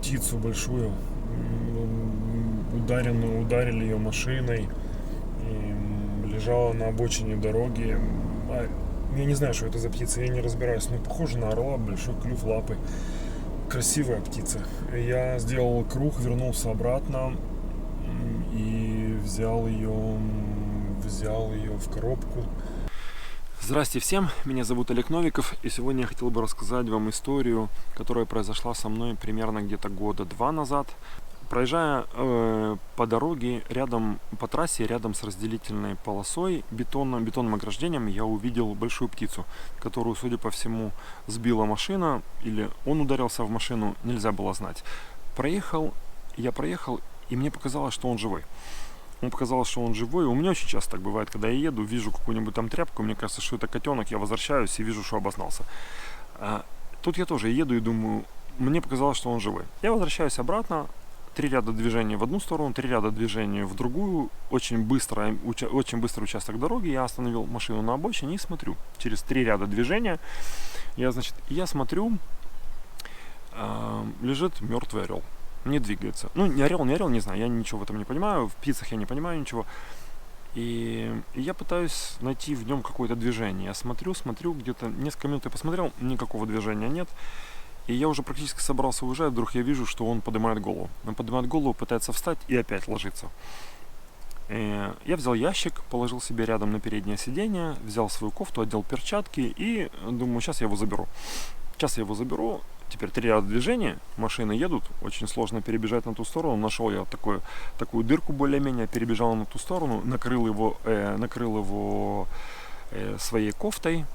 птицу большую. Ударили ее машиной. И лежала на обочине дороги. Я не знаю, что это за птица, я не разбираюсь. Но похоже на орла, большой клюв, лапы. Красивая птица. Я сделал круг, вернулся обратно и взял ее в коробку. Здрасте всем, меня зовут Олег Новиков, и сегодня я хотел бы рассказать вам историю, которая произошла со мной примерно где-то года 2 назад. Проезжая по дороге, по трассе, рядом с разделительной полосой, бетонным ограждением, я увидел большую птицу, которую, судя по всему, сбила машина, или он ударился в машину, нельзя было знать. Я проехал, и мне показалось, что он живой. Мне показалось, что он живой. У меня очень часто так бывает, когда я еду, вижу какую-нибудь там тряпку, мне кажется, что это котенок, я возвращаюсь и вижу, что обознался. Тут я тоже еду и думаю, мне показалось, что он живой. Я возвращаюсь обратно, 3 ряда движения в одну сторону, 3 ряда движения в другую, очень быстрый участок дороги, я остановил машину на обочине и смотрю. Через 3 ряда движения я смотрю, лежит мертвый орел. Не двигается. Ну, не орел, не знаю, я ничего в этом не понимаю, в птицах я не понимаю ничего. И я пытаюсь найти в нем какое-то движение. Я смотрю, где-то несколько минут я посмотрел, никакого движения нет. И я уже практически собрался уезжать, вдруг я вижу, что он поднимает голову. Он поднимает голову, пытается встать и опять ложится. Я взял ящик, положил себе рядом на переднее сиденье, взял свою кофту, одел перчатки и думаю, сейчас я его заберу. Теперь 3 ряда движения, машины едут, очень сложно перебежать на ту сторону. Нашел я такую дырку более-менее, перебежал на ту сторону, накрыл его своей кофтой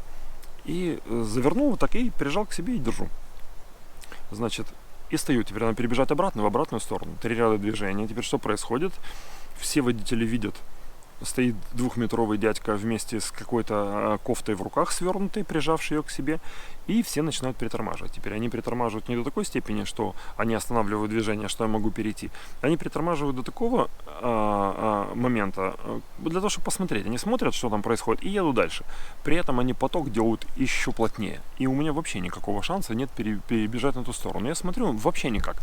и завернул вот так и прижал к себе и держу. Значит, и стою, теперь надо перебежать обратно, в обратную сторону. 3 ряда движения. Теперь что происходит? Все водители видят, стоит 2-метровый дядька вместе с какой-то кофтой в руках свернутой, прижавший ее к себе, и все начинают притормаживать. Теперь они притормаживают не до такой степени, что они останавливают движение, что я могу перейти. Они притормаживают до такого момента, для того, чтобы посмотреть. Они смотрят, что там происходит, и едут дальше. При этом они поток делают еще плотнее. И у меня вообще никакого шанса нет перебежать на ту сторону. Я смотрю, вообще никак.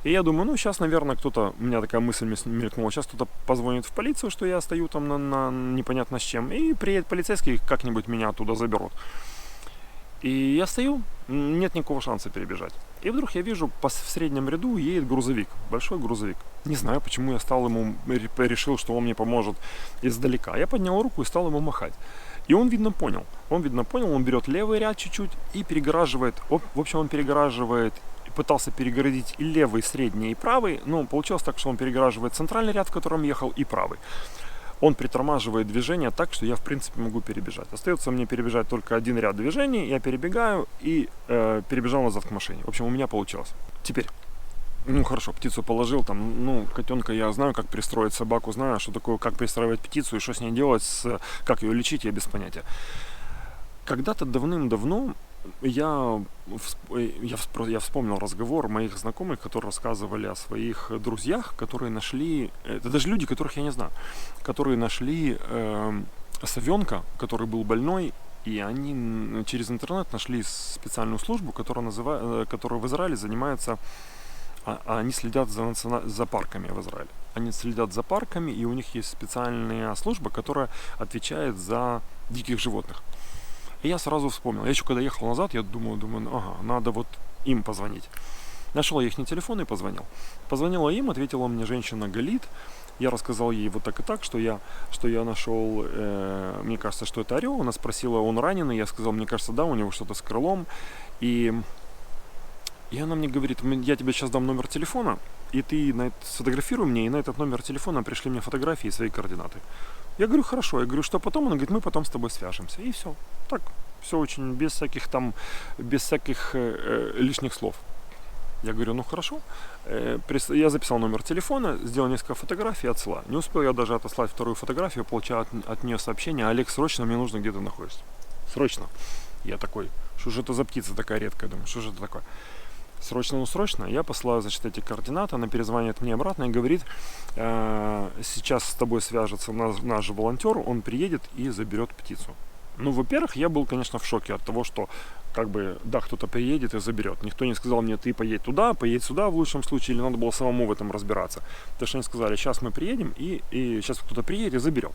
И я думаю, сейчас, наверное, у меня такая мысль мелькнула, сейчас кто-то позвонит в полицию, что я стою там на непонятно с чем, и приедет полицейский, как-нибудь меня оттуда заберут. И я стою, нет никакого шанса перебежать. И вдруг я вижу, в среднем ряду едет грузовик, большой грузовик. Не знаю, почему я решил, что он мне поможет издалека. Я поднял руку и стал ему махать. И он, видно, понял, он берет левый ряд чуть-чуть и перегораживает, пытался перегородить и левый, средний, и правый, но получилось так, что он перегораживает центральный ряд, в котором ехал, и правый. Он притормаживает движение так, что я, в принципе, могу перебежать. Остается мне перебежать только 1 ряд движений, я перебегаю и перебежал назад к машине. В общем, у меня получилось. Теперь, хорошо, птицу положил, котенка я знаю, как пристроить, собаку знаю, что такое, как пристраивать птицу и что с ней делать, как ее лечить, я без понятия. Когда-то давным-давно я вспомнил разговор моих знакомых, которые рассказывали о своих друзьях, которые нашли, это даже люди, которых я не знаю, которые нашли совенка, который был больной, и они через интернет нашли специальную службу, которая в Израиле занимается, они следят за парками в Израиле. Они следят за парками, и у них есть специальная служба, которая отвечает за диких животных. И я сразу вспомнил. Я еще когда ехал назад, я думаю, надо вот им позвонить. Нашел я их телефон и позвонил. Позвонила им, ответила мне женщина Галит. Я рассказал ей вот так и так, что я нашел, мне кажется, что это орел. Она спросила, он раненый? Я сказал, мне кажется, да, у него что-то с крылом. И она мне говорит, я тебе сейчас дам номер телефона, и ты сфотографируй мне, и на этот номер телефона пришли мне фотографии и свои координаты. Я говорю, хорошо. Я говорю, что потом? Она говорит, мы потом с тобой свяжемся. И все. Так, все очень без всяких лишних слов. Я говорю, хорошо. Я записал номер телефона, сделал несколько фотографий и отсылаю. Не успел я даже отослать вторую фотографию, получаю от нее сообщение, Олег, срочно, мне нужно, где ты находишься. Срочно. Я такой, что же это за птица такая редкая? Думаю, что же это такое? Срочно. Я посылаю, эти координаты, она перезвонит мне обратно и говорит, сейчас с тобой свяжется наш волонтер, он приедет и заберет птицу. Ну, во-первых, я был, конечно, в шоке от того, что как бы, да, кто-то приедет и заберет. Никто не сказал мне, ты поедь туда, поедь сюда в лучшем случае, или надо было самому в этом разбираться. Потому что они сказали, сейчас мы приедем, и сейчас кто-то приедет и заберет.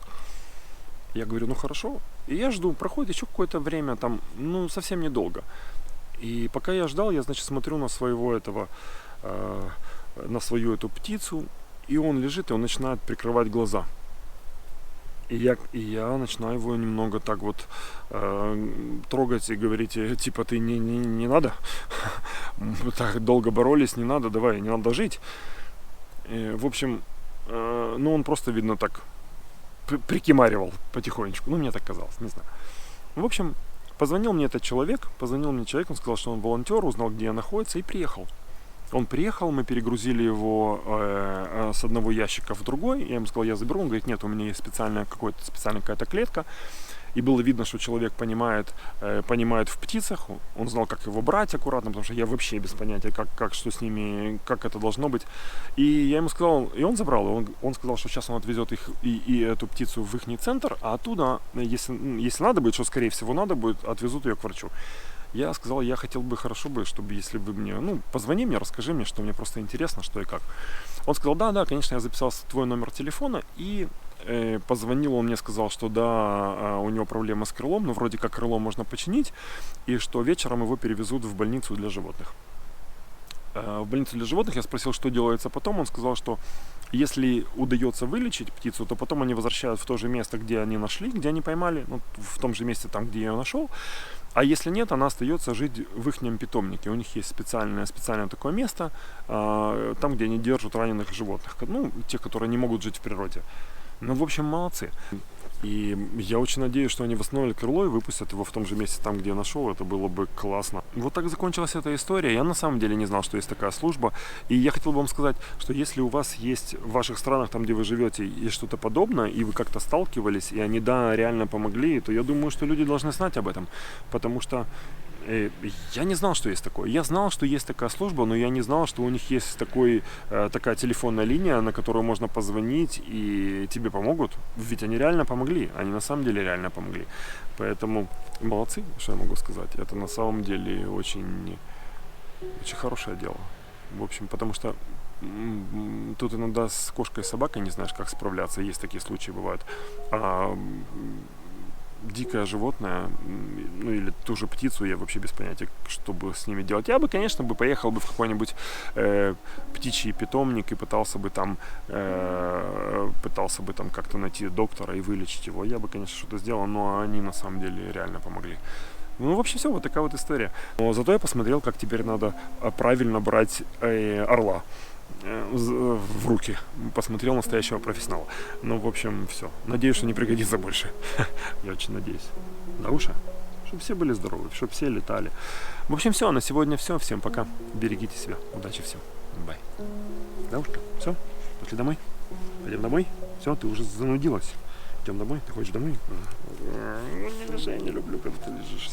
Я говорю, ну хорошо. И я жду, проходит еще какое-то время, там, ну, совсем недолго. И пока я ждал, я, значит, смотрю на своего этого, на свою эту птицу, и он лежит, и он начинает прикрывать глаза. И я начинаю его немного так вот трогать и говорить, типа, ты не надо, так долго боролись, не надо, давай, не надо жить. В общем, ну он просто, видно, так прикимаривал потихонечку, ну мне так казалось, не знаю. В общем, позвонил мне человек, он сказал, что он волонтер, узнал, где я находится, и приехал. Он приехал, мы перегрузили его с одного ящика в другой. Я ему сказал, я заберу. Он говорит, нет, у меня есть специальная какая-то клетка. И было видно, что человек понимает в птицах. Он знал, как его брать аккуратно, потому что я вообще без понятия, что с ними, как это должно быть. И я ему сказал, и он забрал. Он сказал, что сейчас он отвезет их и эту птицу в их центр, а оттуда, если надо будет, что скорее всего надо будет, отвезут ее к врачу. Я сказал, я хотел бы, хорошо бы, чтобы если вы мне, позвони мне, расскажи мне, что мне просто интересно, что и как. Он сказал, да, конечно, я записал твой номер телефона, и позвонил, он мне сказал, что да, у него проблема с крылом, но вроде как крыло можно починить, и что вечером его перевезут в больницу для животных. В больницу для животных я спросил, что делается потом, он сказал, что если удается вылечить птицу, то потом они возвращают в то же место, где они нашли, где они поймали, в том же месте, там, где я ее нашел. А если нет, она остается жить в их питомнике. У них есть специальное такое место, там, где они держат раненых животных, тех, которые не могут жить в природе. В общем, молодцы. И я очень надеюсь, что они восстановят крыло и выпустят его в том же месте, там, где я нашел. Это было бы классно. Вот так закончилась эта история. Я на самом деле не знал, что есть такая служба. И я хотел бы вам сказать, что если у вас есть в ваших странах, там, где вы живете, есть что-то подобное, и вы как-то сталкивались, и они, да, реально помогли, то я думаю, что люди должны знать об этом. Потому что я не знал, что есть такое. Я знал, что есть такая служба, но я не знал, что у них есть такая телефонная линия, на которую можно позвонить, и тебе помогут. Ведь они реально помогли. Они на самом деле реально помогли. Поэтому молодцы, что я могу сказать. Это на самом деле очень, очень хорошее дело. В общем, потому что тут иногда с кошкой и собакой не знаешь, как справляться. Есть такие случаи, бывают. Дикое животное, или ту же птицу, я вообще без понятия, что бы с ними делать. Я бы, конечно, поехал бы в какой-нибудь птичий питомник и пытался бы там как-то найти доктора и вылечить его. Я бы, конечно, что-то сделал, но они на самом деле реально помогли. В общем, все, вот такая вот история. Но зато я посмотрел, как теперь надо правильно брать орла в руки. Посмотрел настоящего профессионала. В общем, все. Надеюсь, что не пригодится больше. Я очень надеюсь. Дауша? Чтобы все были здоровы, чтобы все летали. В общем, все. На сегодня все. Всем пока. Берегите себя. Удачи всем. Бай. Даушка, все? Пошли домой? Пойдем домой? Все, ты уже занудилась. Идем домой? Ты хочешь домой? Не мешай, я не люблю, когда ты лежишь.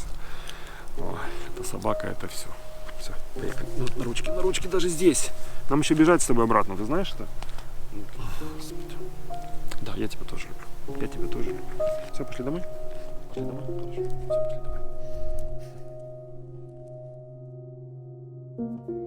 Ой, это собака, это все. Все, поехали. На ручке даже здесь. Нам еще бежать с тобой обратно, ты знаешь это? Господи. Да, я тебя тоже люблю. Все, пошли домой? Пошли домой? Хорошо. Все, пошли домой.